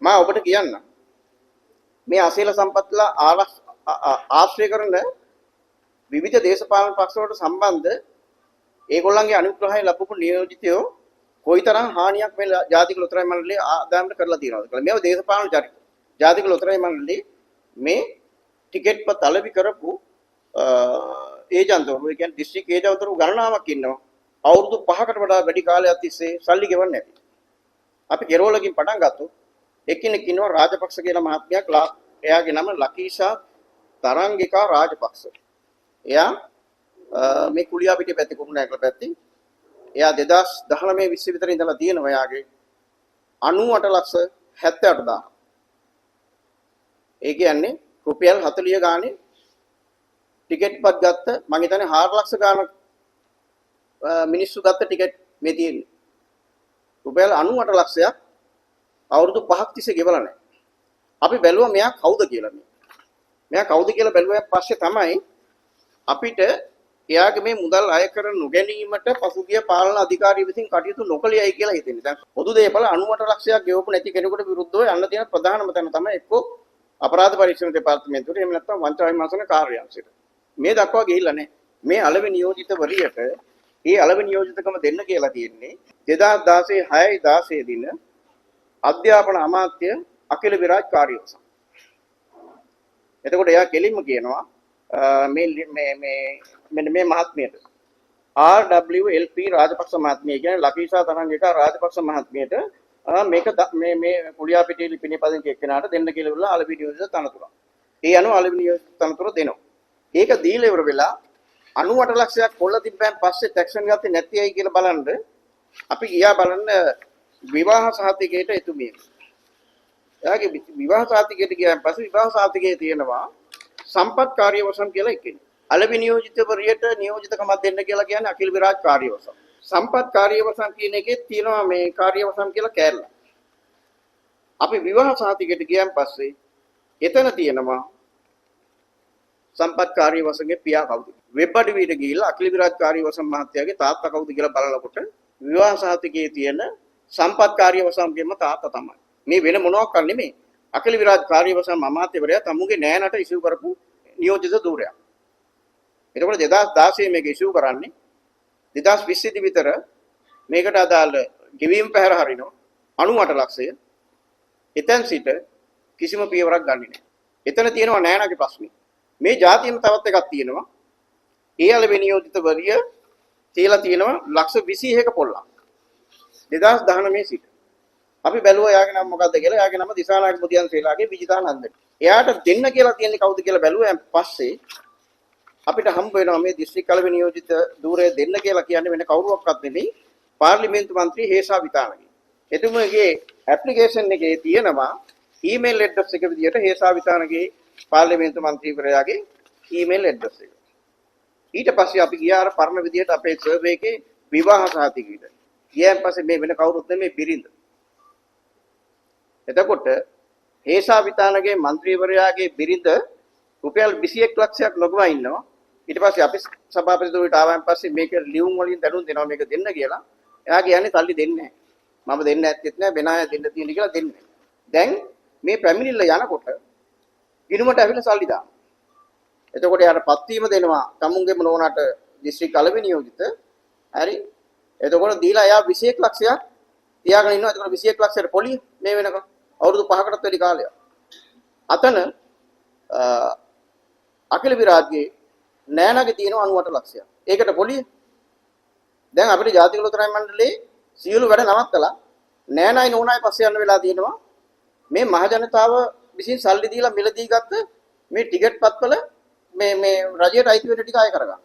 මා ඔබට කියන්න මේ අසීල සම්පත්තිලා ආශ්‍රය කරන විවිධ දේශපාලන පක්ෂ වලට සම්බන්ධ ඒගොල්ලන්ගේ අනුග්‍රහය ලැබපු නියෝජිතයෝ කොයිතරම් හානියක් මේ ජාතික ලොතරැයි මණ්ඩලයේ ආදායමට කරලා තියෙනවද කියලා. මේව දේශපාලන චරිත. ජාතික ලොතරැයි මණ්ඩලයේ මේ ටිකට් පත් අලෙවි කරපු ඒජන්තවරු, ඒ කියන්නේ දිස්ත්‍රික් ඒජන්තවරු ගණනාවක් ඉන්නවා. අවුරුදු 5කට වඩා වැඩි කාලයක් තිස්සේ සල්ලි ගෙවන්නේ නැති. අපි කෙරෝලකින් පටන් ගත්තොත් එක්කෙනෙක් ඉන්නවා රාජපක්ෂ කියලා මහත්මයෙක්. එයාගේ නම ලකීෂා තරංගිකා රාජපක්ෂ. එයා මේ කුලියාපිටිය පැත්තේ කුරුණෑගල පැත්තේ. එයා 2019 20 විතර ඉඳලා තියෙනවා. එයාගේ 98 ලක්ෂ 78000. ඒ කියන්නේ රුපියල් 40 ගානේ ටිකට් පත් ගත්ත මම හිතන්නේ 4 ලක්ෂ ගානක් මිනිස්සු ගත්ත ටිකට් මේ තියෙන්නේ. රුපියල් 98 ලක්ෂයක් අවුරුදු 5ක් තිස්සේ ගෙවලා නැහැ. අපි බැලුවා මෙයා කවුද කියලා මේ. මෙයා කවුද කියලා බැලුවා පස්සේ තමයි අපිට එයාගේ මේ මුදල් අය කර නොගැනීමට පසුගිය පාලන අධිකාරිය විසින් කටයුතු නොකළේයි කියලා හිතෙන්නේ. දැන් පොදු දේපල 98 ලක්ෂයක් ගෙවපු නැති කෙනෙකුට විරුද්ධව යන්න තියෙන ප්‍රධානම තැන තමයි එක්කෝ අපරාධ පරීක්ෂණ දෙපාර්තමේන්තුවට එහෙම නැත්නම් වංචා විමර්ශන කාර්යාංශයට. මේ දක්වා ගිහිල්ලා නැහැ. මේ අලෙවි නියෝජිතවරියට ඒ අලෙවි නියෝජිතකම දෙන්න කියලා තියෙන්නේ 2016 6/16 දින අධ්‍යාපන අමාත්‍ය අකිල විරාජ් කාර්යවසම්. එතකොට එයා කෙලින්ම කියනවා මේ මහත්මියට RWLP රාජපක්ෂ මහත්මිය කියන්නේ ලකීෂා තරංගිකා රාජපක්ෂ මහත්මියට මේක මේ කුලියාපිටිය ලිපිනේ පදිංචි එක්කෙනාට දෙන්න කියලා ඉවරලා අලෙවි නියෝජිත තනතුර. ඒ අනුව අලෙවි නියෝජිත තනතුර දෙනවා. ඒක දීලා ඉවර වෙලා 98 ලක්ෂයක් කොල්ල තිබ්බෙන් පස්සේ ටැක්ෂන් ගත්තේ නැති අය කියලා බලන්න අපි ගියා බලන්න විවාහ සහතිකයට එතුමිය. එයාගේ විවාහ සහතිකයට ගියාන් පස්සේ විවාහ සහතිකයේ තියෙනවා සම්පත් කාර්යවසම් කියලා එකෙනේ. අලෙවි නියෝජිතවරියට නියෝජිතකමක් දෙන්න කියලා කියන්නේ අකිල විරාජ් කාර්යවසම්. සම්පත් කාර්යවසම් කියන එකේ තියෙනවා මේ කාර්යවසම් කියලා කෑල්ල. අපි විවාහ සහතිකයට ගියාන් පස්සේ එතන තියෙනවා සම්පත් කාර්යවසම්ගේ පියා කවුද? වෙබ් අඩවියට ගිහිල්ලා අකිල විරාජ් කාර්යවසම් මහත්තයාගේ තාත්තා කවුද කියලා බලනකොට විවාහ සහතිකයේ තියෙන සම්පත් කාර්යවසම්ගේම තාත්තා තමයි. මේ වෙන මොනවක් නෙමෙයි. අකිල විරාජ් කාර්යවසම් අමාත්‍යවරයා තමුගේ නෑනට ඉෂුව කරපු නියෝජිත ධූරයක්. එතකොට 2016 මේක ඉෂුව කරන්නේ 2020 විතර මේකට අදාළ ගෙවීම් පැහැර හරිනවා 98 ලක්ෂය. එතෙන් සිට කිසිම පියවරක් ගන්නෙ නෑ. එතන තියෙනවා නෑනගේ ප්‍රශ්නේ. මේ જાතියෙම තවත් එකක් තියෙනවා. ඒ අලෙවි නියෝජිතවරිය තියලා තියෙනවා ලක්ෂ 21ක පොල්ලක්. 2019 සිට අපි බැලුවා එයාගේ නම මොකද්ද කියලා. එයාගේ නම දිසානායක මුදියන් සේලාගේ විජිතානන්ද. එයාට දෙන්න කියලා තියෙන්නේ කවුද කියලා බැලුවා. පස්සේ අපිට හම්බ වෙනවා මේ දිස්ත්‍රික් අලෙවි නියෝජිත ධූරය දෙන්න කියලා කියන්නේ වෙන කවුරුවක්වත් නෙමෙයි පාර්ලිමේන්තු මන්ත්‍රී හේසා විතානගේ. එතුමගේ ඇප්ලිකේෂන් එකේ තියෙනවා ඊමේල් ඇඩ්‍රස් එක විදියට හේසා විතානගේ පාර්ලිමේන්තු මන්ත්‍රීවරයාගේ ඊමේල් ඇඩ්‍රස් එක. ඊට පස්සේ අපි ගියා අර පරණ විදියට අපේ සර්වේ එකේ විවාහ සහතිකයට. ගියන් පස්සේ මේ වෙන කවුරුත් නෙමෙයි බිරිඳ. එතකොට හේසා විතානගේ മന്ത്രിවරයාගේ බිරිඳ රුපියල් 21 ලක්ෂයක් ලොගවා ඉන්නවා. ඊට පස්සේ අපි සභාපතිතුමීට ආවන් පස්සේ මේක ලියුම් වලින් දැනුම් දෙනවා මේක දෙන්න කියලා. එයා කියන්නේ සල්ලි දෙන්නේ නැහැ. මම දෙන්න ඇත්තෙත් නැහැ වෙන අය දෙන්න තියෙන කියලා දෙන්නේ. දැන් මේ පැමිණිල්ල යනකොට ගිණුමට ඇවිල්ලා සල්ලි දානවා. එතකොට යාට පත්වීම දෙනවා තමුන්ගේම නෝනාට දිස්ත්‍රික් අලෙවි නියෝජිත. හරි. එතකොට දීලා එයා 21 ලක්ෂයක් තියාගෙන ඉන්නවා. එතකොට 21 ලක්ෂයට පොලිය මේ වෙනකම් අවුරුදු 5කටත් වැඩි කාලයක්. අතන අකිල විරාජ්ගේ නෑනගේ තියෙනවා 98 ලක්ෂයක්. ඒකට පොලිය. දැන් අපිට ජාතික ලොතරැයි මණ්ඩලයේ සියලු වැඩ නවත්තලා නෑනයි නෝනායි පස්සේ යන්න වෙලා තියෙනවා. මේ මහ ජනතාව විසින් සල්ලි දීලා මිලදී ගත්ත මේ ටිකට් පත්වල මේ රජයට අයිති වෙන ටික අය කරගන්න.